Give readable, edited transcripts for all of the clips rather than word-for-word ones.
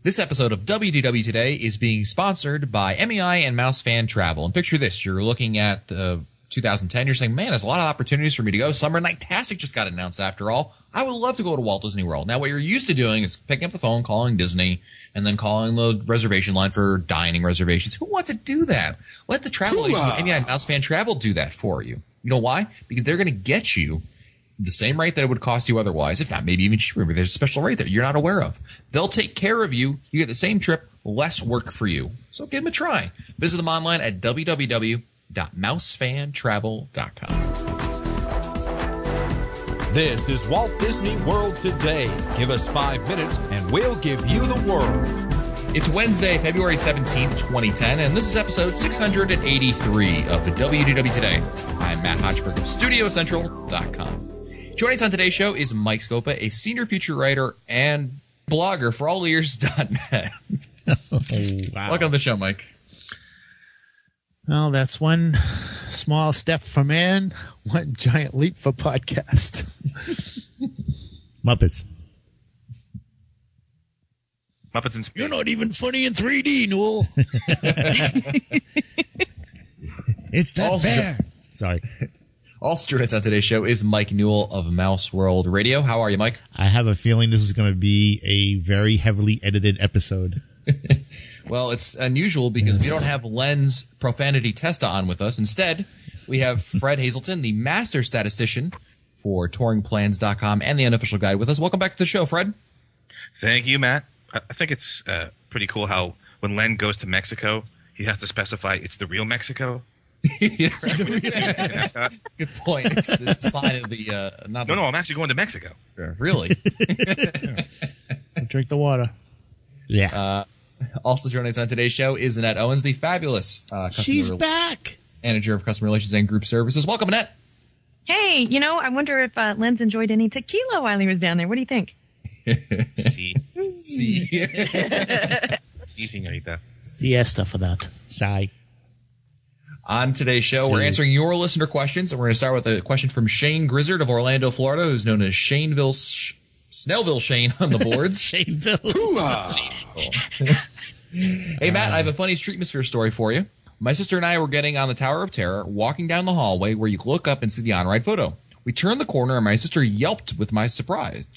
This episode of WDW Today is being sponsored by MEI and Mouse Fan Travel. And picture this, you're looking at 2010, you're saying, man, there's a lot of opportunities for me to go. Summer Night-tastic just got announced after all. I would love to go to Walt Disney World. Now, what you're used to doing is picking up the phone, calling Disney, and then calling the reservation line for dining reservations. Who wants to do that? Let the travel agents at MEI and Mouse Fan Travel do that for you. You know why? Because they're going to get you the same rate that it would cost you otherwise, if not maybe even cheaper. But there's a special rate that you're not aware of. They'll take care of you. You get the same trip, less work for you. So give them a try. Visit them online at www.mousefantravel.com. This is Walt Disney World Today. Give us 5 minutes and we'll give you the world. It's Wednesday, February 17th, 2010, and this is episode 683 of the WDW Today. I'm Matt Hodgeberg of StudioCentral.com. Joining us on today's show is Mike Scopa, a senior feature writer and blogger for alleears.net. Oh, wow. Welcome to the show, Mike. Well, that's one small step for man, one giant leap for podcast. Muppets in space. You're not even funny in 3D, Newell. It's that fair. Sorry. Also joining us on today's show is Mike Newell of Mouse World Radio. How are you, Mike? I have a feeling this is going to be a very heavily edited episode. Well, it's unusual because we don't have Len's Profanity Testa on with us. Instead, we have Fred Hazelton, the master statistician for touringplans.com and the unofficial guide with us. Welcome back to the show, Fred. Thank you, Matt. I think it's pretty cool how when Len goes to Mexico, he has to specify it's the real Mexico. Yeah, right. Good point. It's the sign of the not. No, I'm actually going to Mexico. Really? Drink the water. Yeah. Also joining us on today's show is Annette Owens, the fabulous She's back. manager of customer relations and group services. Welcome, Annette. Hey, I wonder if Len's enjoyed any tequila while he was down there. What do you think? See, señorita. Siesta for that. Sigh. On today's show, we're answering your listener questions, and we're going to start with a question from Shane Grizzard of Orlando, Florida, who's known as Snellville Shane on the boards. Shaveville. Hey, Matt, I have a funny Streetmosphere story for you. My sister and I were getting on the Tower of Terror, walking down the hallway where you look up and see the on-ride photo. We turned the corner, and my sister yelped to my surprise.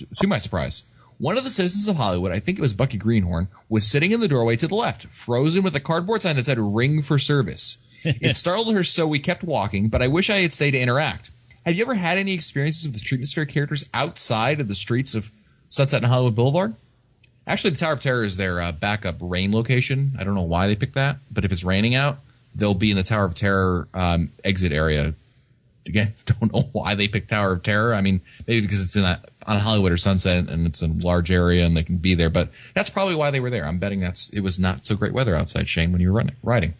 One of the citizens of Hollywood, I think it was Bucky Greenhorn, was sitting in the doorway to the left, frozen with a cardboard sign that said, "Ring for service." It startled her, so we kept walking, but I wish I had stayed to interact. Have you ever had any experiences with the Streetmosphere characters outside of the streets of Sunset and Hollywood Boulevard? Actually, the Tower of Terror is their backup rain location. I don't know why they picked that, but if it's raining out, they'll be in the Tower of Terror exit area. Again, don't know why they picked Tower of Terror. I mean, maybe because it's on Hollywood or Sunset and it's a large area and they can be there, but that's probably why they were there. I'm betting it was not so great weather outside, Shane, when you were riding.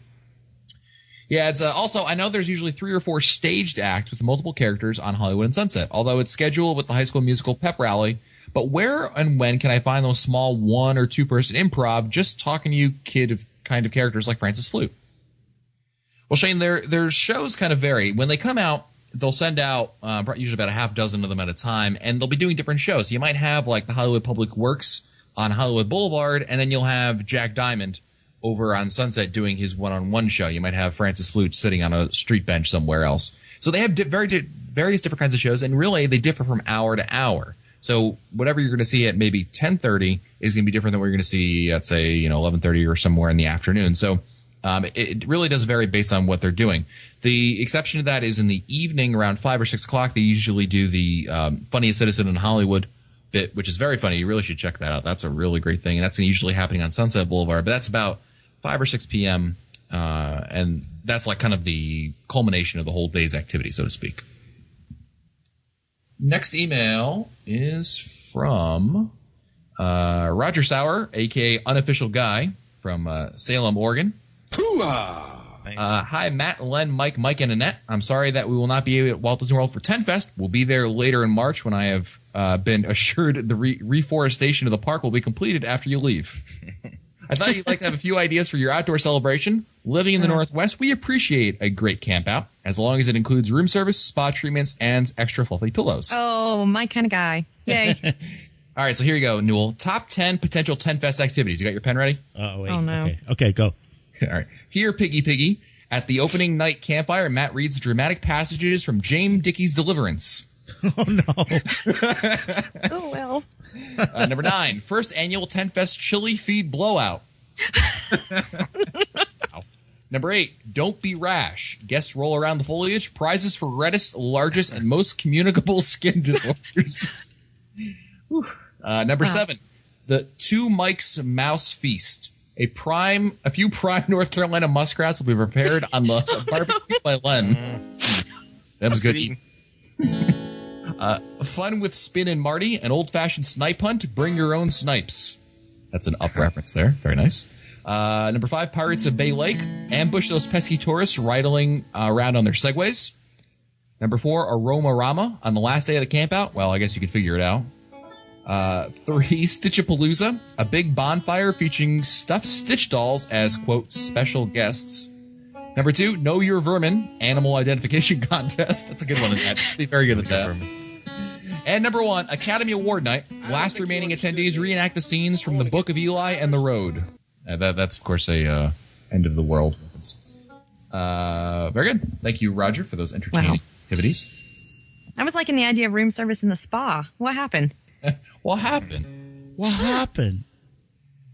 Yeah, it's also, I know there's usually 3 or 4 staged acts with multiple characters on Hollywood and Sunset, although it's scheduled with the High School Musical pep rally. But where and when can I find those small 1 or 2 person improv, just talking to you kind of characters like Francis Flute? Well, Shane, their shows kind of vary. When they come out, they'll send out usually about a half dozen of them at a time, and they'll be doing different shows. You might have like the Hollywood Public Works on Hollywood Boulevard, and then you'll have Jack Diamond over on Sunset doing his one-on-one show. You might have Francis Flute sitting on a street bench somewhere else. So they have various different kinds of shows, and really they differ from hour to hour. So whatever you're going to see at maybe 10:30 is going to be different than what you're going to see at, say, 11:30 or somewhere in the afternoon. So it really does vary based on what they're doing. The exception to that is in the evening around 5 or 6 o'clock, they usually do the Funniest Citizen in Hollywood bit, which is very funny. You really should check that out. That's a really great thing, and that's usually happening on Sunset Boulevard. But that's about 5 or 6 p.m., and that's like kind of the culmination of the whole day's activity, so to speak. Next email is from Roger Sauer, a.k.a. Unofficial Guy from Salem, Oregon. Hi, Matt, Len, Mike, and Annette. I'm sorry that we will not be at Walt Disney World for 10 Fest. We'll be there later in March when I have been assured the reforestation of the park will be completed after you leave. I thought you'd like to have a few ideas for your outdoor celebration. Living in the Northwest, we appreciate a great camp out, as long as it includes room service, spa treatments, and extra fluffy pillows. Oh, my kind of guy. Yay. All right, so here you go, Newell. Top 10 potential 10 Fest activities. You got your pen ready? Oh, wait. Oh, no. Okay, go. All right. Here, Piggy. At the opening night campfire, Matt reads the dramatic passages from James Dickey's Deliverance. Oh, no. Oh, well. Number 9, first annual 10 Fest chili feed blowout. Wow. Number 8, don't be rash. Guests roll around the foliage. Prizes for reddest, largest, and most communicable skin disorders. Number 7, the Two Mike's Mouse Feast. A few prime North Carolina muskrats will be prepared on the barbecue by Len. That was good eating. Fun with Spin and Marty, an old-fashioned snipe hunt. Bring your own snipes. That's an Up reference there. Very nice. Number 5, Pirates of Bay Lake. Ambush those pesky tourists ridling around on their segways. Number 4, Aroma Rama. On the last day of the campout, well, I guess you could figure it out. 3, Stitchapalooza. A big bonfire featuring stuffed Stitch dolls as, quote, special guests. Number 2, Know Your Vermin. Animal identification contest. That's a good one. Be very good at that. And number 1, Academy Award Night. Last remaining attendees reenact the scenes from the Book of Eli and the Road. That's of course a end of the world. Very good. Thank you, Roger, for those entertaining activities. I was liking the idea of room service in the spa. What happened? What happened? What happened?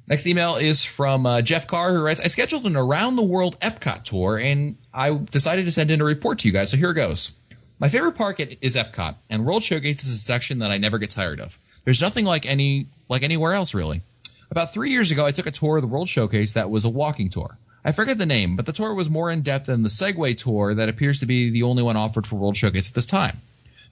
Next email is from Jeff Carr, who writes, I scheduled an around-the-world Epcot tour, and I decided to send in a report to you guys, so here it goes. My favorite park is Epcot, and World Showcase is a section that I never get tired of. There's nothing like anywhere else, really. About 3 years ago, I took a tour of the World Showcase that was a walking tour. I forget the name, but the tour was more in-depth than the Segway tour that appears to be the only one offered for World Showcase at this time.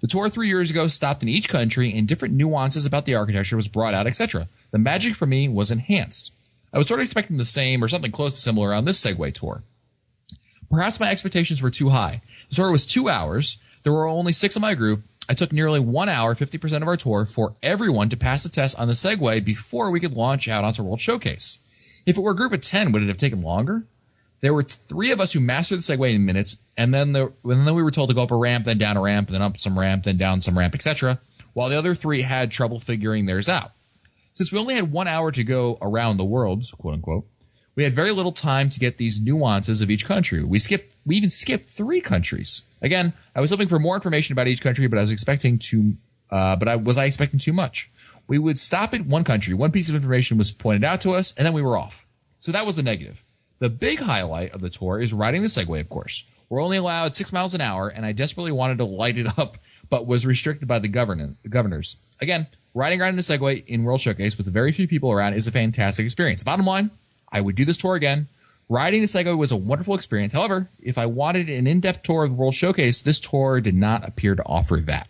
The tour 3 years ago stopped in each country, and different nuances about the architecture was brought out, etc. The magic for me was enhanced. I was sort of expecting the same or something close to similar on this Segway tour. Perhaps my expectations were too high. The tour was 2 hours. There were only 6 in my group. I took nearly 1 hour, 50% of our tour, for everyone to pass the test on the Segway before we could launch out onto World Showcase. If it were a group of 10, would it have taken longer? There were 3 of us who mastered the Segway in minutes, and then we were told to go up a ramp, then down a ramp, then up some ramp, then down some ramp, etc., while the other 3 had trouble figuring theirs out. Since we only had 1 hour to go around the world, quote unquote, we had very little time to get these nuances of each country. We even skipped 3 countries. Again, I was hoping for more information about each country, but I was expecting was I expecting too much? We would stop at one country, one piece of information was pointed out to us, and then we were off. So that was the negative. The big highlight of the tour is riding the Segway, of course. We're only allowed 6 miles an hour, and I desperately wanted to light it up, but was restricted by the governors. Again, riding around in a Segway in World Showcase with very few people around is a fantastic experience. Bottom line, I would do this tour again. Riding the Segway was a wonderful experience. However, if I wanted an in-depth tour of the World Showcase, this tour did not appear to offer that.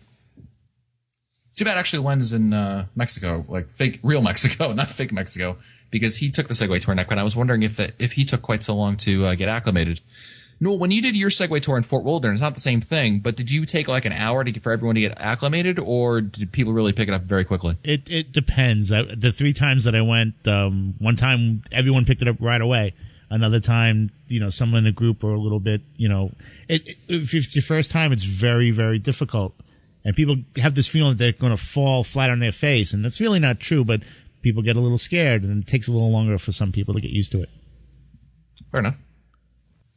Too bad actually Len is in Mexico, like real Mexico, not fake Mexico, because he took the Segway tour, and I was wondering if he took quite so long to get acclimated. Noel, when you did your Segway tour in Fort Wilderness, it's not the same thing, but did you take like an hour for everyone to get acclimated, or did people really pick it up very quickly? It depends. The 3 times that I went, one time everyone picked it up right away. Another time, someone in the group were a little bit, if it's your first time, it's very, very difficult. And people have this feeling that they're going to fall flat on their face, and that's really not true, but people get a little scared, and it takes a little longer for some people to get used to it. Fair enough.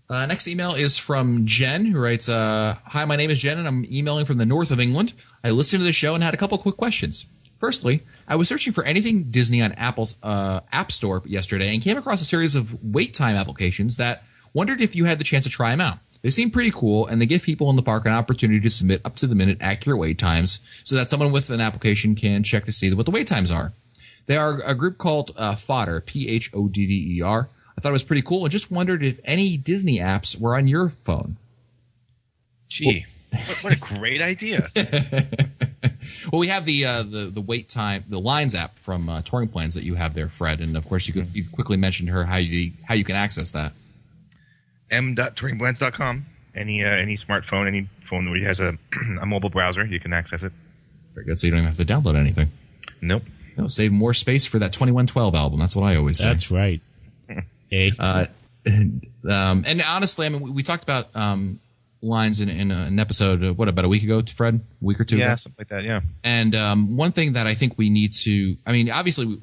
Next email is from Jen, who writes, Hi, my name is Jen, and I'm emailing from the north of England. I listened to the show and had a couple quick questions. Firstly, I was searching for anything Disney on Apple's App Store yesterday and came across a series of wait time applications that wondered if you had the chance to try them out. They seem pretty cool, and they give people in the park an opportunity to submit up-to-the-minute accurate wait times so that someone with an application can check to see what the wait times are. They are a group called Fodder, P-H-O-D-D-E-R. I thought it was pretty cool and just wondered if any Disney apps were on your phone. Gee, what a great idea. Well, we have the wait time, the Lines app from Touring Plans that you have there, Fred, and of course you quickly mentioned to her how you can access that. m.touringplans.com. Any smartphone, any phone that has a mobile browser, you can access it. Very good. So you don't even have to download anything. Nope. No, save more space for that 2112 album. That's what I always say. That's right. And honestly, I mean, we talked about lines in an episode, about a week ago, Fred? A week or two ago? Yeah, something like that, yeah. And one thing that I think we need to, I mean, obviously,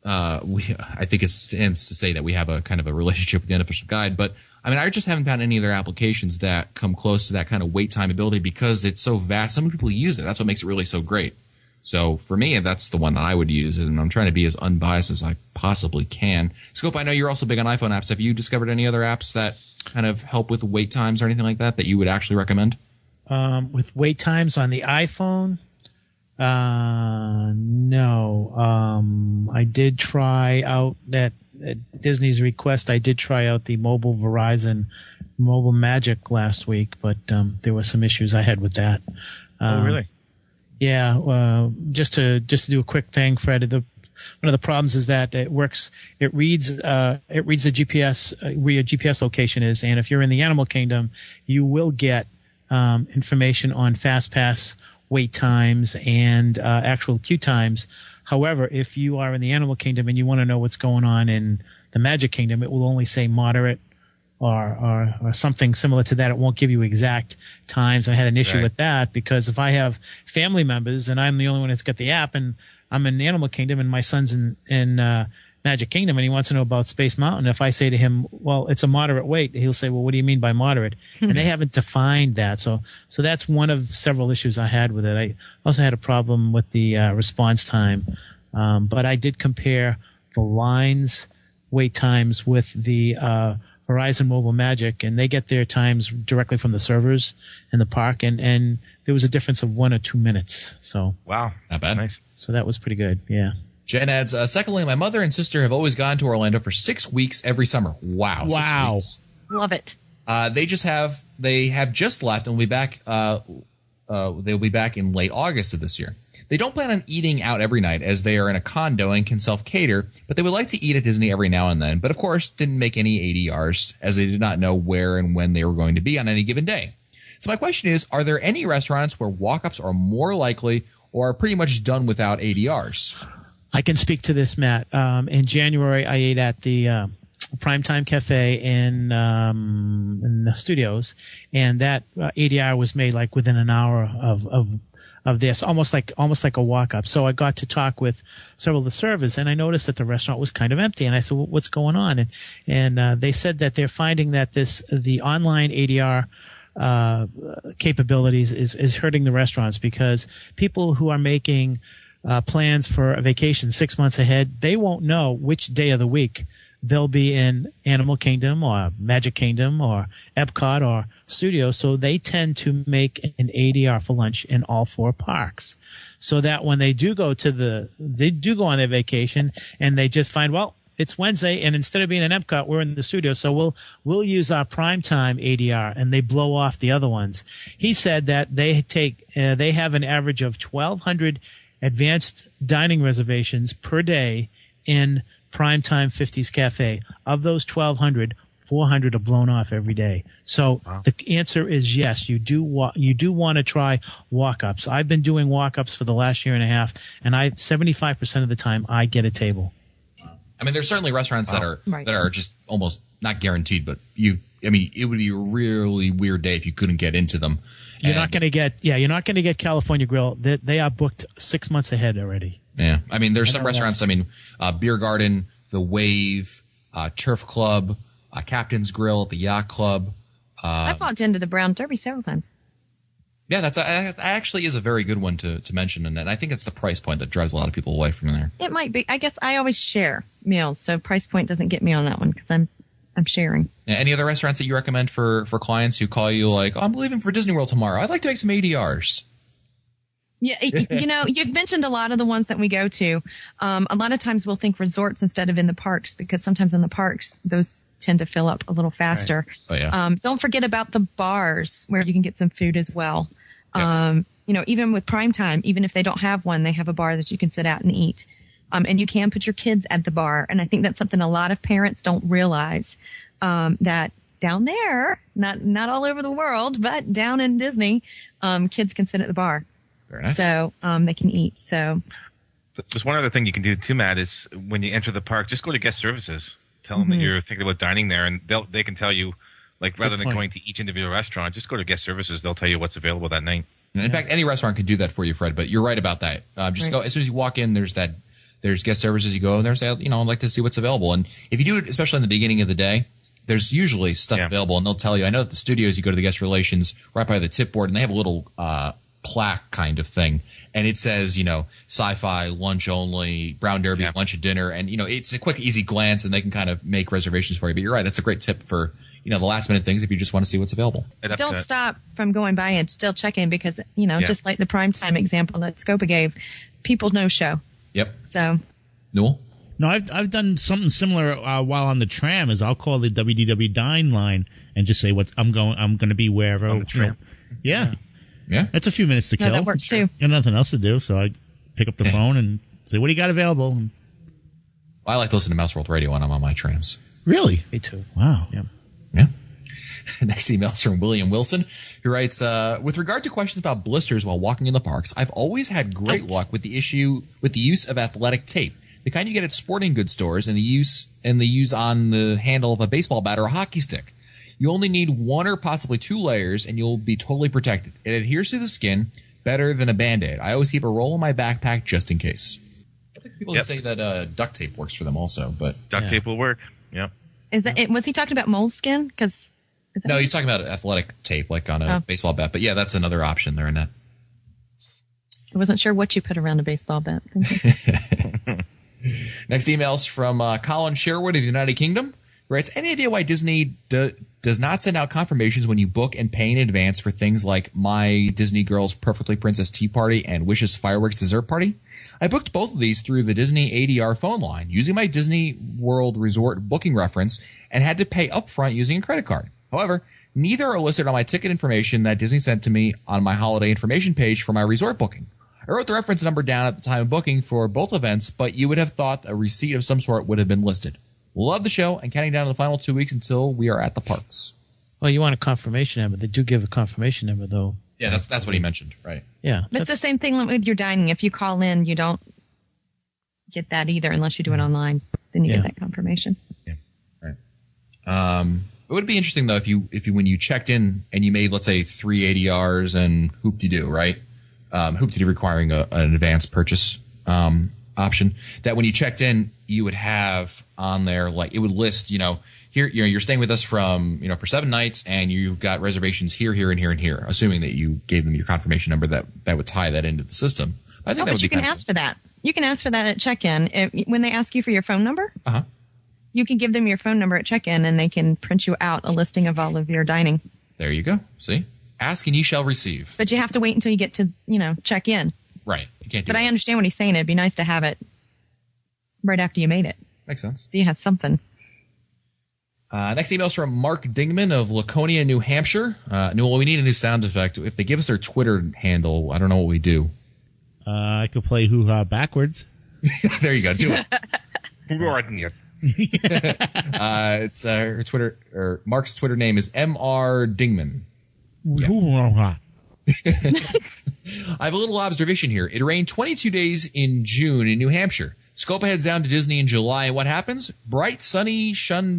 I think it stands to say that we have a kind of a relationship with the Unofficial Guide, but I mean, I just haven't found any other applications that come close to that kind of wait time ability because it's so vast. So many people use it. That's what makes it really so great. So for me, that's the one that I would use, and I'm trying to be as unbiased as I possibly can. Scope, I know you're also big on iPhone apps. Have you discovered any other apps that kind of help with wait times or anything like that you would actually recommend? With wait times on the iPhone, no. I did try out at Disney's request. I did try out the mobile Verizon Mobile Magic last week, but there were some issues I had with that. Oh, really? Yeah. Just to do a quick thing, Fred. One of the problems is that it reads the GPS where your GPS location is, and if you're in the Animal Kingdom, you will get information on FastPass wait times and actual queue times. However, if you are in the Animal Kingdom and you want to know what's going on in the Magic Kingdom, it will only say moderate or something similar to that. It won't give you exact times. I had an issue with that because if I have family members and I'm the only one that's got the app and I'm in the Animal Kingdom and my son's in Magic Kingdom and he wants to know about Space Mountain, if I say to him, well, it's a moderate wait, he'll say, well, what do you mean by moderate? And they haven't defined that. So that's one of several issues I had with it. I also had a problem with the response time. But I did compare the lines wait times with the Verizon Mobile Magic, and they get their times directly from the servers in the park, and there was a difference of 1 or 2 minutes. So wow, not bad. Nice. So that was pretty good. Yeah. Jen adds, secondly, my mother and sister have always gone to Orlando for 6 weeks every summer. Wow. 6 weeks. Love it. They have just left and will be back. They'll be back in late August of this year. They don't plan on eating out every night as they are in a condo and can self-cater, but they would like to eat at Disney every now and then, but of course didn't make any ADRs as they did not know where and when they were going to be on any given day. So my question is, are there any restaurants where walk-ups are more likely or are pretty much done without ADRs? I can speak to this, Matt. In January, I ate at the Primetime Cafe in the studios, and that ADR was made like within an hour of this, almost like a walk-up. So I got to talk with several of the servers, and I noticed that the restaurant was kind of empty. And I said, well, "What's going on?" And they said that they're finding that the online ADR capabilities is hurting the restaurants because people who are making plans for a vacation 6 months ahead, they won't know which day of the week they'll be in Animal Kingdom or Magic Kingdom or Epcot or Studio. So they tend to make an ADR for lunch in all 4 parks, so that when they do go on their vacation and they just find, well, it's Wednesday and instead of being in Epcot, we're in the Studio. So we'll use our primetime ADR, and they blow off the other ones. He said that they have an average of 1,200 advanced dining reservations per day in Primetime 50s Cafe. Of those 1,200, 400 are blown off every day. So The answer is yes. You do want to try walk-ups. I've been doing walk-ups for the last year and a half, and 75% of the time I get a table. I mean, there's certainly restaurants that are just almost not guaranteed, but it would be a really weird day if you couldn't get into them. You're not going to get California Grill. They are booked 6 months ahead already. Yeah. I mean, there's some restaurants, Beer Garden, The Wave, Turf Club, Captain's Grill at the Yacht Club. I've walked into the Brown Derby several times. Yeah, that actually is a very good one to mention, and I think it's the price point that drives a lot of people away from there. It might be. I guess I always share meals, so price point doesn't get me on that one because I'm sharing. Any other restaurants that you recommend for clients who call you like, oh, I'm leaving for Disney World tomorrow. I'd like to make some ADRs. Yeah, you've mentioned a lot of the ones that we go to. A lot of times we'll think resorts instead of in the parks because sometimes in the parks those tend to fill up a little faster. Right. Oh, yeah. Don't forget about the bars where you can get some food as well. Yes. Even with Primetime, even if they don't have one, they have a bar that you can sit out and eat. And you can put your kids at the bar. And I think that's something a lot of parents don't realize, that down there, not all over the world, but down in Disney, kids can sit at the bar. Very nice. So they can eat. So there's one other thing you can do too, Matt, is when you enter the park, just go to guest services. Tell them that you're thinking about dining there, and they can tell you Like rather Good than point. going to each individual restaurant, just go to guest services. They'll tell you what's available that night. In fact, any restaurant can do that for you, Fred. But you're right about that. Just go as soon as you walk in. There's guest services. You go in there and say, I'd like to see what's available. And if you do it, especially in the beginning of the day, there's usually stuff available, and they'll tell you. I know at the studios, you go to the guest relations right by the tip board, and they have a little plaque kind of thing, and it says, sci-fi lunch only, Brown Derby lunch and dinner, and it's a quick, easy glance, and they can kind of make reservations for you. But you're right, that's a great tip for the last minute things if you just want to see what's available. Don't stop from going by and still check in because just like the primetime example that Scopa gave, people no show. Yep. So. Newell? No, I've done something similar while on the tram. Is I'll call the WDW Dine line and just say I'm going to be wherever. On the tram. Yeah. Yeah. That's a few minutes to kill. No, that works too. Got nothing else to do, so I pick up the phone and say, "What do you got available?" I like to listen to Mouse World Radio when I'm on my trams. Really? Me too. Wow. Yeah. Yeah. Next email is from William Wilson, who writes, with regard to questions about blisters while walking in the parks, I've always had great luck with the use of athletic tape, the kind you get at sporting goods stores, and the use on the handle of a baseball bat or a hockey stick. You only need one or possibly two layers, and you'll be totally protected. It adheres to the skin better than a Band-Aid. I always keep a roll in my backpack just in case. I think people say that duct tape works for them also, but Duct tape will work. Yep. Is that was he talking about moleskin? Because no, he's talking about athletic tape, like on a baseball bat. But yeah, that's another option there in that. I wasn't sure what you put around a baseball bat. Next email is from Colin Sherwood of the United Kingdom. He writes, any idea why Disney does not send out confirmations when you book and pay in advance for things like My Disney Girls Perfectly Princess Tea Party and Wishes Fireworks Dessert Party? I booked both of these through the Disney ADR phone line using my Disney World Resort booking reference and had to pay upfront using a credit card. However, neither are listed on my ticket information that Disney sent to me on my holiday information page for my resort booking. I wrote the reference number down at the time of booking for both events, but you would have thought a receipt of some sort would have been listed. Love the show and counting down to the final 2 weeks until we are at the parks. Well, you want a confirmation number. They do give a confirmation number, though. Yeah, that's what he mentioned, right? Yeah. It's the same thing with your dining. If you call in, you don't get that either unless you do it online. Then you get that confirmation. Yeah, right. It would be interesting, though, if you when you checked in and you made, let's say, 3 ADRs and Hoop-de-Doo, right? Hoop-de-Doo requiring an advanced purchase option, that when you checked in, you would have on there, like, it would list, here, you're staying with us from, for 7 nights and you've got reservations here, here, and here, and here, assuming that you gave them your confirmation number that would tie that into the system. I think that would but be you can ask for that. You can ask for that at check-in. When they ask you for your phone number, you can give them your phone number at check-in and they can print you out a listing of all of your dining. There you go. See? Ask and ye shall receive. But you have to wait until you get to, check in. Right. You can't do But that. I understand what he's saying. It'd be nice to have it right after you made it. Makes sense. So you have something. Next email is from Mark Dingman of Laconia, New Hampshire. We need a new sound effect. If they give us their Twitter handle, I don't know what we do. I could play hoo-ha backwards. There you go. Do it. It's It's her Twitter, or Mark's Twitter name is Mr. Dingman. Hoo-ha. I have a little observation here. It rained 22 days in June in New Hampshire. Scopa heads down to Disney in July, and what happens? Bright, sunshiny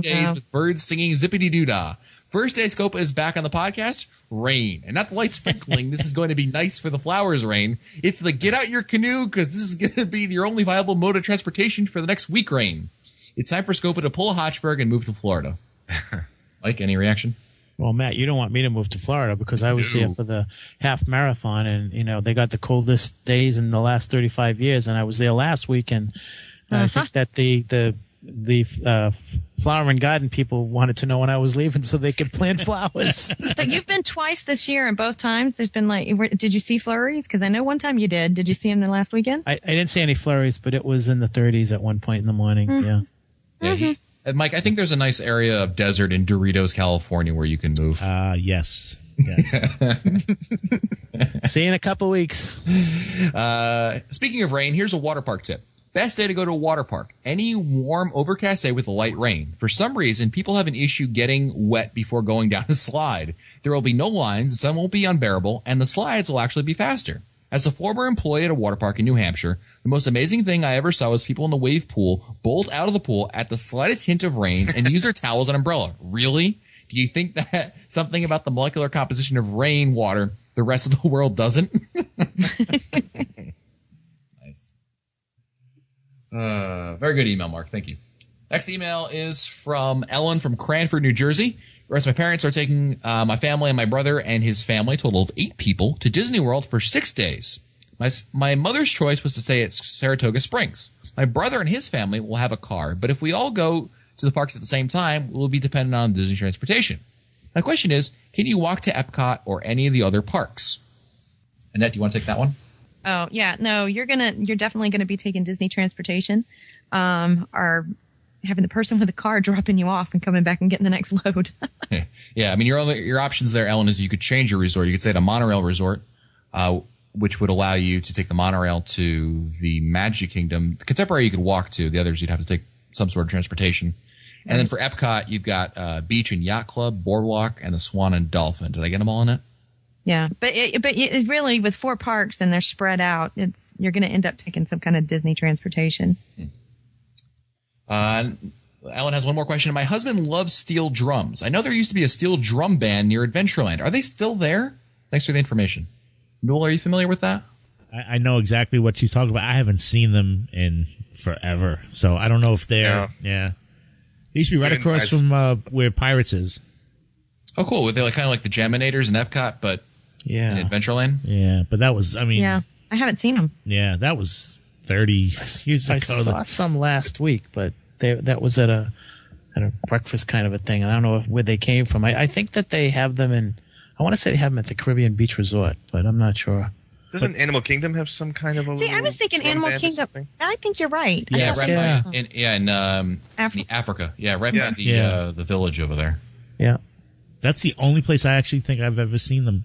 days with birds singing zippity-doo-dah. First day Scopa is back on the podcast, rain. And not the light sprinkling. This is going to be nice for the flowers rain. It's the get out your canoe because this is going to be your only viable mode of transportation for the next week rain. It's time for Scopa to pull a Hotchberg and move to Florida. Mike, any reaction? Well, Matt, you don't want me to move to Florida because I was there for the half marathon, and they got the coldest days in the last 35 years, and I was there last week, and I think that the flower and garden people wanted to know when I was leaving so they could plant flowers. But you've been twice this year, and both times there's been did you see flurries? Because I know one time you did. Did you see them the last weekend? I didn't see any flurries, but it was in the 30s at one point in the morning. Yeah. Mike, I think there's a nice area of desert in Doritos, California, where you can move. Yes. See you in a couple weeks. Speaking of rain, here's a water park tip. Best day to go to a water park. Any warm, overcast day with a light rain. For some reason, people have an issue getting wet before going down a slide. There will be no lines, the sun won't be unbearable, and the slides will actually be faster. As a former employee at a water park in New Hampshire, the most amazing thing I ever saw was people in the wave pool bolt out of the pool at the slightest hint of rain and use their towels and umbrella. Really? Do you think that something about the molecular composition of rainwater the rest of the world doesn't? Nice. Very good email, Mark. Thank you. Next email is from Ellen from Cranford, New Jersey. Whereas my parents are taking my family and my brother and his family, a total of 8 people, to Disney World for 6 days. My mother's choice was to stay at Saratoga Springs. My brother and his family will have a car, but if we all go to the parks at the same time, we'll be dependent on Disney transportation. My question is, can you walk to Epcot or any of the other parks? Annette, do you want to take that one? Oh, yeah. No, you're definitely going to be taking Disney transportation. Or having the person with the car dropping you off and coming back and getting the next load. Yeah, I mean, your options there, Ellen, is you could change your resort. You could stay at a monorail resort, which would allow you to take the monorail to the Magic Kingdom. The Contemporary you could walk to. The others you'd have to take some sort of transportation. And then for Epcot, you've got Beach and Yacht Club, Boardwalk, and the Swan and Dolphin. Did I get them all in it? Yeah, but it really, with 4 parks and they're spread out, you're going to end up taking some kind of Disney transportation. Ellen has one more question. My husband loves steel drums. I know there used to be a steel drum band near Adventureland. Are they still there? Thanks for the information. Noel, are you familiar with that? I know exactly what she's talking about. I haven't seen them in forever, so I don't know if they're. Yeah. They used to be right across from where Pirates is. Oh, cool. Were they kind of like the Geminators in Epcot, but in Adventureland? Yeah, but that was, Yeah, I haven't seen them. Yeah, that was 30 years ago. I saw some last week, but that was at a breakfast kind of a thing. I don't know where they came from. I think that they have them I want to say they have them at the Caribbean Beach Resort, but I'm not sure. Doesn't Animal Kingdom have some kind of a See, I was thinking Animal Kingdom. I think you're right. Yeah, in Africa. Africa. Yeah, right by the village over there. Yeah. That's the only place I actually think I've ever seen them.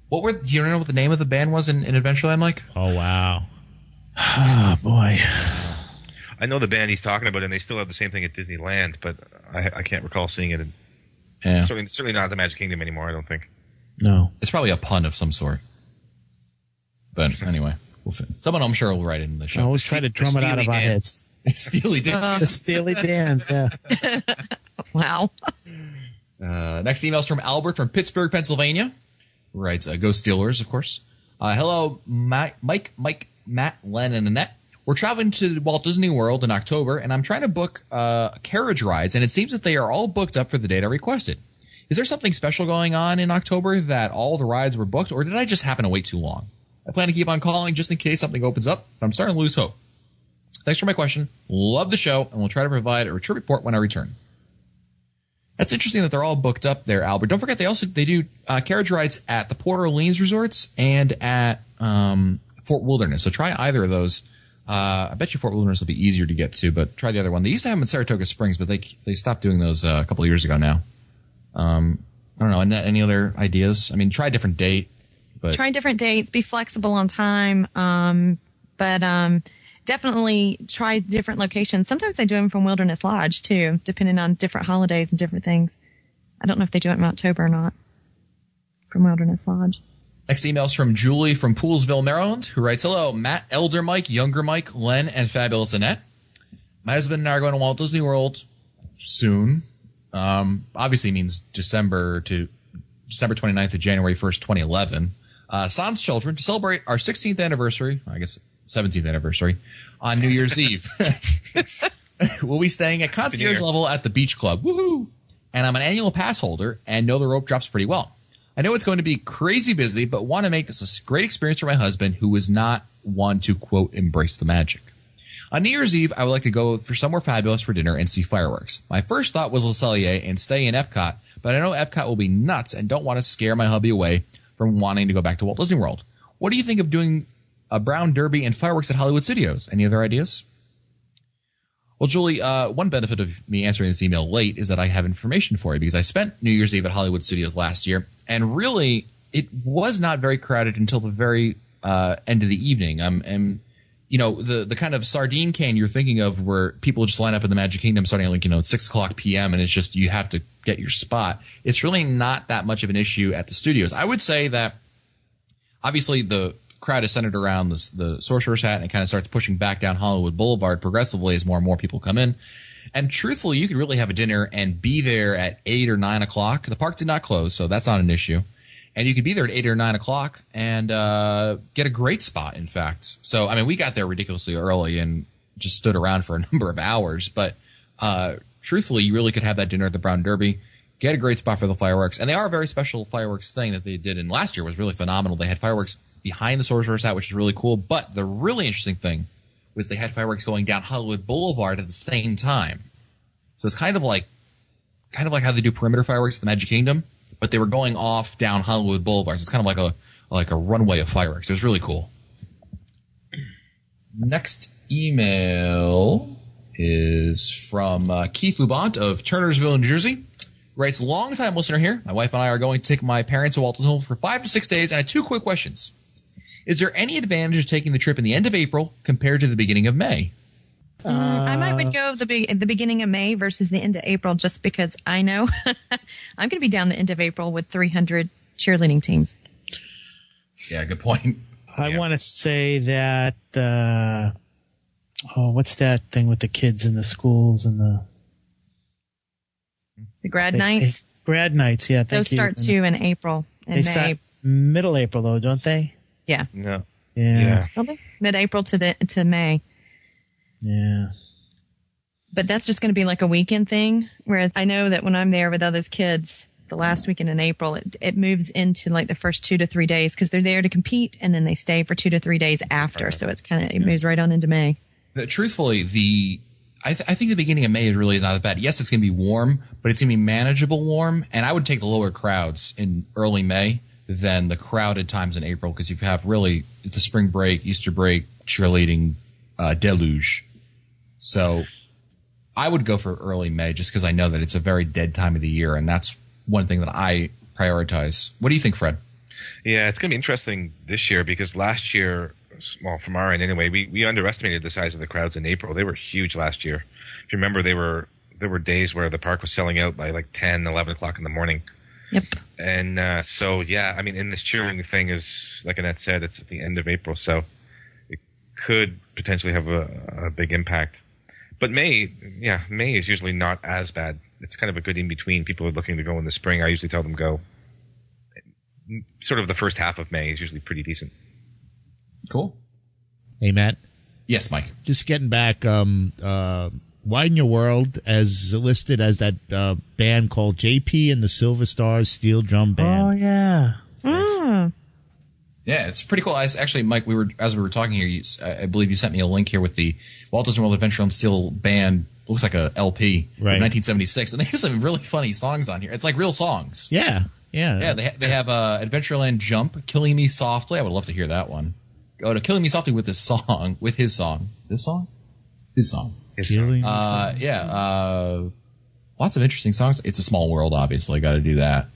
Do you know what the name of the band was in Adventureland, Mike? Oh, wow. Oh, boy. I know the band he's talking about, and they still have the same thing at Disneyland, but I can't recall seeing it. Certainly not at the Magic Kingdom anymore, I don't think. No. It's probably a pun of some sort. But anyway, someone I'm sure will write it in the show. I always try to drum it out of our heads. Steely Dan. The Steely Dan's, yeah. Wow. Next email's from Albert from Pittsburgh, Pennsylvania. Writes, Go Steelers, of course. Hello, Mike, Matt, Len, and Annette. We're traveling to Walt Disney World in October, and I'm trying to book carriage rides, and it seems that they are all booked up for the date I requested. Is there something special going on in October that all the rides were booked, or did I just happen to wait too long? I plan to keep on calling just in case something opens up, but I'm starting to lose hope. Thanks for my question. Love the show, and we'll try to provide a trip report when I return. That's interesting that they're all booked up there, Albert. Don't forget they do carriage rides at the Port Orleans resorts and at Fort Wilderness. So try either of those. I bet you Fort Wilderness will be easier to get to, but try the other one. They used to have them in Saratoga Springs, but they stopped doing those a couple of years ago now. I don't know. Annette, any other ideas? I mean, try a different date. But try different dates. Be flexible on time. But definitely try different locations. Sometimes they do them from Wilderness Lodge too, depending on different holidays and different things. I don't know if they do it in October or not from Wilderness Lodge. Next email is from Julie from Poolsville, Maryland, who writes, Hello, Matt, Elder Mike, Younger Mike, Len, and Fabulous Annette. My husband and I are going to Walt Disney World soon. Obviously means December 29th to January 1st, 2011. Sans children to celebrate our 16th anniversary, I guess 17th anniversary, on New Year's Eve. We'll be staying at concierge level at the Beach Club. Woohoo! And I'm an annual pass holder and know the rope drops pretty well. I know it's going to be crazy busy, but want to make this a great experience for my husband, who is not one to, quote, embrace the magic. On New Year's Eve, I would like to go for somewhere fabulous for dinner and see fireworks. My first thought was Le Cellier and stay in Epcot, but I know Epcot will be nuts and don't want to scare my hubby away from wanting to go back to Walt Disney World. What do you think of doing a brown derby and fireworks at Hollywood Studios? Any other ideas? Well, Julie, one benefit of me answering this email late is that I have information for you, because I spent New Year's Eve at Hollywood Studios last year, and really, it was not very crowded until the very end of the evening. And you know, the kind of sardine can you're thinking of, where people just line up in the Magic Kingdom starting at 6 o'clock p.m. and it's just you have to get your spot. It's really not that much of an issue at the studios. I would say that obviously the crowd is centered around the Sorcerer's Hat, and it kind of starts pushing back down Hollywood Boulevard progressively as more and more people come in. And truthfully, you could really have a dinner and be there at 8 or 9 o'clock. The park did not close, so that's not an issue. And you could be there at 8 or 9 o'clock and get a great spot, in fact. So, I mean, we got there ridiculously early and just stood around for a number of hours. But truthfully, you really could have that dinner at the Brown Derby, get a great spot for the fireworks. And they are a very special fireworks thing that they did. And last year was really phenomenal. They had fireworks behind the Sorcerer's Hat, which is really cool. But the really interesting thing was they had fireworks going down Hollywood Boulevard at the same time. So it's kind of like how they do perimeter fireworks at the Magic Kingdom, but they were going off down Hollywood Boulevard. So it's kind of like a runway of fireworks. It was really cool. Next email is from Keith Lubant of Turnersville, New Jersey. Writes, long-time listener here. My wife and I are going to take my parents to Walt Disney World for 5 to 6 days, and I have 2 quick questions. Is there any advantage of taking the trip in the end of April compared to the beginning of May? I would go the beginning of May versus the end of April, just because I know I'm going to be down the end of April with 300 cheerleading teams. Yeah, good point. I want to say that, what's that thing with the kids in the schools and the grad nights? Grad nights, yeah. Those start too in April and They May. start middle April, though, don't they? Yeah. No. Yeah. Mid-April to May. Yeah. But that's just going to be like a weekend thing. Whereas I know that when I'm there with all those kids, the last weekend in April, it moves into like the first 2 to 3 days because they're there to compete and then they stay for 2 to 3 days after. So it's it moves right on into May. Truthfully, I think the beginning of May is really not that bad. Yes, it's going to be warm, but it's going to be manageable warm. And I would take the lower crowds in early May than the crowded times in April because you have really the spring break, Easter break, cheerleading deluge. So I would go for early May just because I know that it's a very dead time of the year, and that's one thing that I prioritize. What do you think, Fred? Yeah, it's going to be interesting this year because last year, well, from our end anyway, we underestimated the size of the crowds in April. They were huge last year. If you remember, there were days where the park was selling out by like 10, 11 o'clock in the morning. Yep. And so, yeah, I mean, in this cheerleading thing is, like Annette said, it's at the end of April, so it could potentially have a big impact. But May is usually not as bad. It's kind of a good in-between. People are looking to go in the spring. I usually tell them go. Sort of the first half of May is usually pretty decent. Cool. Hey, Matt. Yes, Mike. Just getting back, Widen Your World as listed as that band called JP and the Silver Stars Steel Drum Band. Oh, yeah. Mm. Yeah, it's pretty cool. Actually, Mike, as we were talking here, I believe you sent me a link here with the Walt Disney World Adventureland Steel Band. Looks like a LP from 1976, and they have some really funny songs on here. It's like real songs. Yeah. They have Adventureland Jump, Killing Me Softly. I would love to hear that one. Go to Killing Me Softly with his song. His song. Lots of interesting songs. It's a Small World, obviously. Got to do that.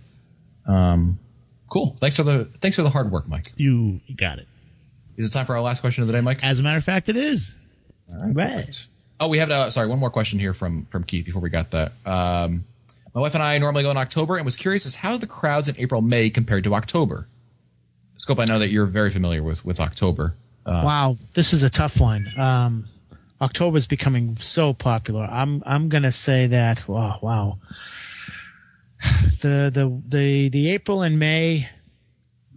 Cool. Thanks for the hard work, Mike. You got it. Is it time for our last question of the day, Mike? As a matter of fact, it is. All right. Oh, we have one more question here from Keith before we got that. My wife and I normally go in October and was curious as how the crowds in April, May compared to October. Scope, I know that you're very familiar with October. Wow, this is a tough one. October is becoming so popular. I'm gonna say that. Wow. The April and May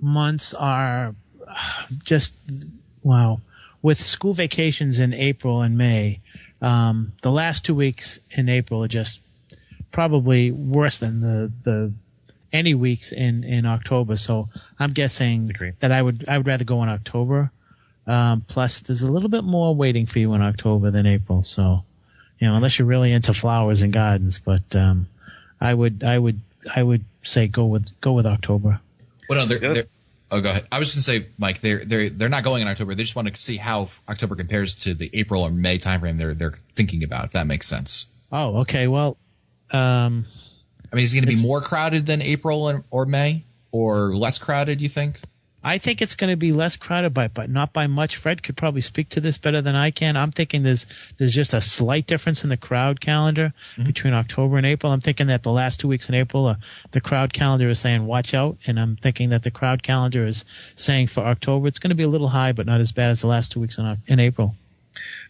months are just wow. With school vacations in April and May, the last 2 weeks in April are just probably worse than the any weeks in October. So I'm guessing that I would rather go in October. Plus, there's a little bit more waiting for you in October than April. So, unless you're really into flowers and gardens, but I would say go with October. Well, no, oh, go ahead. I was just gonna say, Mike, they're not going in October. They just want to see how October compares to the April or May timeframe they're thinking about. If that makes sense. Oh, okay. Well, I mean, is it going to be more crowded than April or May, or less crowded? You think? I think it's going to be less crowded, but not by much. Fred could probably speak to this better than I can. I'm thinking there's just a slight difference in the crowd calendar between October and April. I'm thinking that the last 2 weeks in April, the crowd calendar is saying watch out, and I'm thinking that the crowd calendar is saying for October it's going to be a little high, but not as bad as the last 2 weeks in April.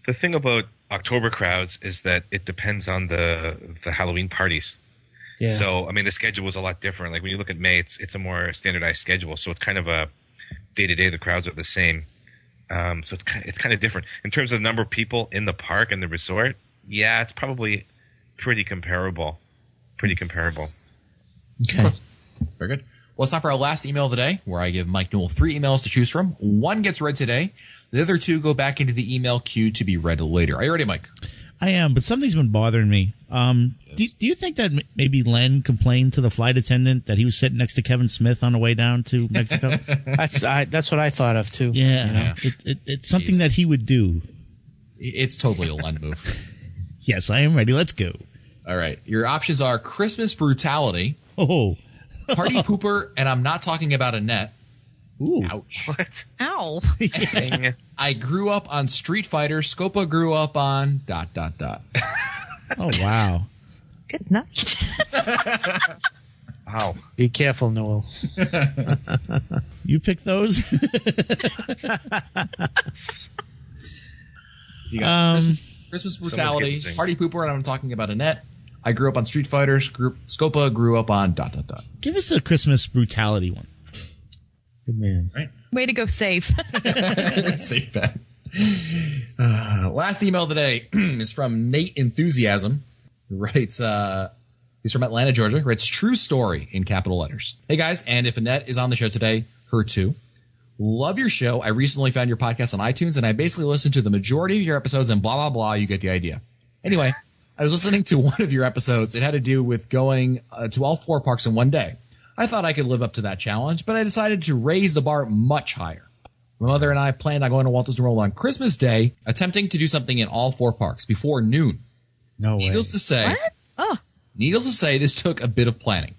The thing about October crowds is that it depends on the Halloween parties. Yeah. So, I mean, the schedule is a lot different. Like when you look at May, it's a more standardized schedule. So it's kind of a day-to-day, the crowds are the same. So it's kind of different. In terms of the number of people in the park and the resort, yeah, it's probably pretty comparable. Okay. Very good. Well, it's time for our last email of the day, where I give Mike Newell 3 emails to choose from. One gets read today. The other 2 go back into the email queue to be read later. Are you ready, Mike? I am, but something's been bothering me. Do you think that maybe Len complained to the flight attendant that he was sitting next to Kevin Smith on the way down to Mexico? That's what I thought of too. Yeah. It's something that he would do. It's totally a Len move. Yes, I am ready. Let's go. All right. Your options are Christmas brutality, Oh, party pooper, and I'm not talking about Annette. ooh. Ouch. What? Ow. Dang. I grew up on Street Fighter. Scopa grew up on ... Oh, wow. Good night. Wow. Be careful, Noel. You picked those? You got Christmas Someone brutality, get the same. party pooper, and I'm talking about Annette. I grew up on Street Fighter. Scopa grew up on ... Give us the Christmas brutality one. Good man. Way to go safe. Safe bet. Last email of the day is from Nate Enthusiasm, who writes, he's from Atlanta, Georgia, writes true story in capital letters. Hey guys, and if Annette is on the show today, her too. Love your show. I recently found your podcast on iTunes and I basically listened to the majority of your episodes and blah, blah, blah. You get the idea. Anyway, I was listening to one of your episodes. It had to do with going to all 4 parks in one day. I thought I could live up to that challenge, but I decided to raise the bar much higher. My mother and I planned on going to Walt Disney World on Christmas Day, attempting to do something in all 4 parks before noon. No way. Needless to say, this took a bit of planning.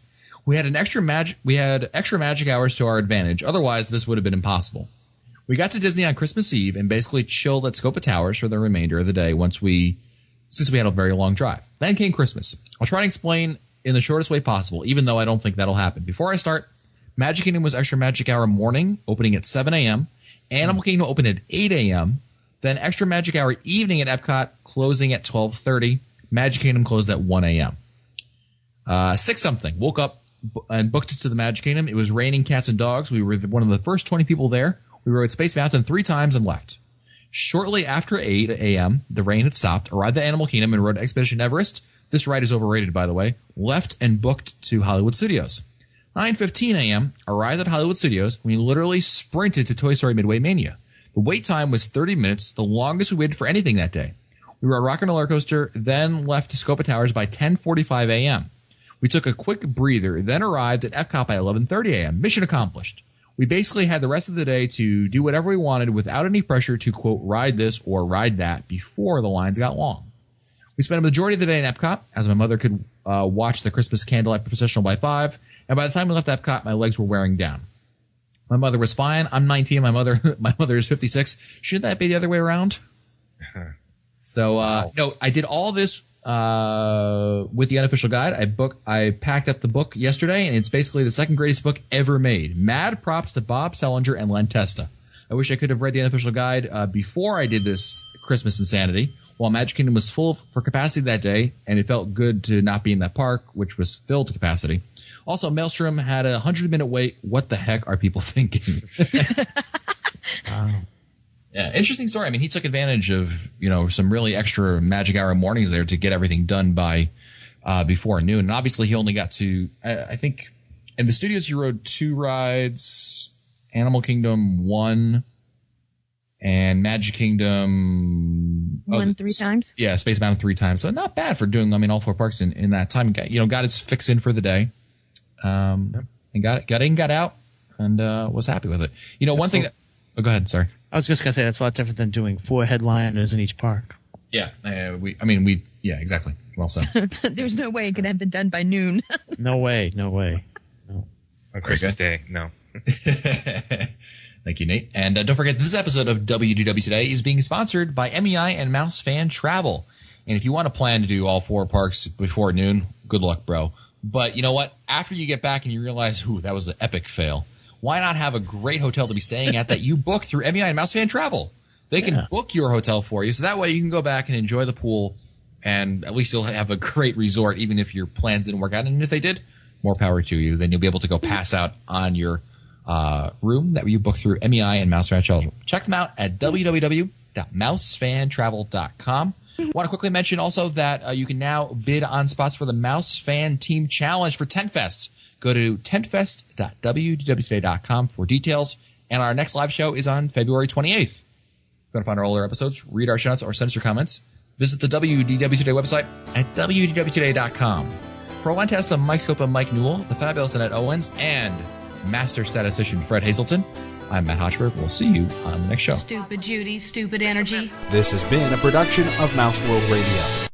We had extra magic hours to our advantage. Otherwise, this would have been impossible. We got to Disney on Christmas Eve and basically chilled at Scopa Towers for the remainder of the day since we had a very long drive. Then came Christmas. I'll try to explain in the shortest way possible, even though I don't think that'll happen. Before I start, Magic Kingdom was Extra Magic Hour morning, opening at 7 a.m. Animal Kingdom opened at 8 a.m. Then Extra Magic Hour evening at Epcot, closing at 12:30. Magic Kingdom closed at 1 a.m. 6-something. Woke up and booked it to the Magic Kingdom. It was raining cats and dogs. We were one of the first 20 people there. We rode Space Mountain 3 times and left. Shortly after 8 a.m., the rain had stopped, arrived at Animal Kingdom and rode Expedition Everest. This ride is overrated, by the way. Left and booked to Hollywood Studios. 9:15 a.m., arrived at Hollywood Studios. We literally sprinted to Toy Story Midway Mania. The wait time was 30 minutes, the longest we waited for anything that day. We were at Rock and Roller Coaster, then left to Scopa Towers by 10:45 a.m. We took a quick breather, then arrived at Epcot by 11:30 a.m. Mission accomplished. We basically had the rest of the day to do whatever we wanted without any pressure to, quote, ride this or ride that before the lines got long. We spent a majority of the day in Epcot, as my mother could watch the Christmas Candlelight Processional by 5, and by the time we left Epcot, my legs were wearing down. My mother was fine. I'm 19. My mother is 56. Shouldn't that be the other way around? So, no, I did all this with the unofficial guide. I packed up the book yesterday, and it's basically the second greatest book ever made. Mad props to Bob Selinger and Len Testa. I wish I could have read the unofficial guide before I did this Christmas insanity. While Magic Kingdom was full for capacity that day, and it felt good to not be in that park, which was filled to capacity. Also, Maelstrom had a 100-minute wait. What the heck are people thinking? Wow. Yeah, interesting story. I mean, he took advantage of, some really extra Magic Hour mornings there to get everything done by before noon. And obviously, he only got to, I think, in the studios, he rode 2 rides, Animal Kingdom 1, and Magic Kingdom 3 times. Yeah, Space Mountain 3 times. So not bad for doing, all 4 parks in that time. Got its fix in for the day. And got in, got out, and was happy with it. One thing. Go ahead. Sorry. I was just gonna say that's a lot different than doing 4 headliners in each park. Yeah. Yeah, exactly. Well said. There's no way it could have been done by noon. No way. No. On Christmas Day, no. Thank you, Nate. And don't forget, this episode of WDW Today is being sponsored by MEI and Mouse Fan Travel. And if you want to plan to do all 4 parks before noon, good luck, bro. But you know what? After you get back and you realize, that was an epic fail, why not have a great hotel to be staying at that you book through MEI and Mouse Fan Travel? They can book your hotel for you, so that way you can go back and enjoy the pool, and at least you'll have a great resort, even if your plans didn't work out. And if they did, more power to you. Then you'll be able to go pass out on your room that you book through MEI and Mouse Fan Travel. Check them out at www.mousefantravel.com. Want to quickly mention also that you can now bid on spots for the Mouse Fan Team Challenge for TentFest. Go to tentfest.wdwtoday.com for details. And our next live show is on February 28th. If you want to find our older episodes, read our show notes, or send us your comments, visit the WDW Today website at wdwtoday.com. For One Test on Mike Scopa, Mike Newell, the fabulous Annette Owens, and Master Statistician Fred Hazelton, I'm Matt Hochberg. We'll see you on the next show. Stupid Judy, stupid energy. This has been a production of Mouse World Radio.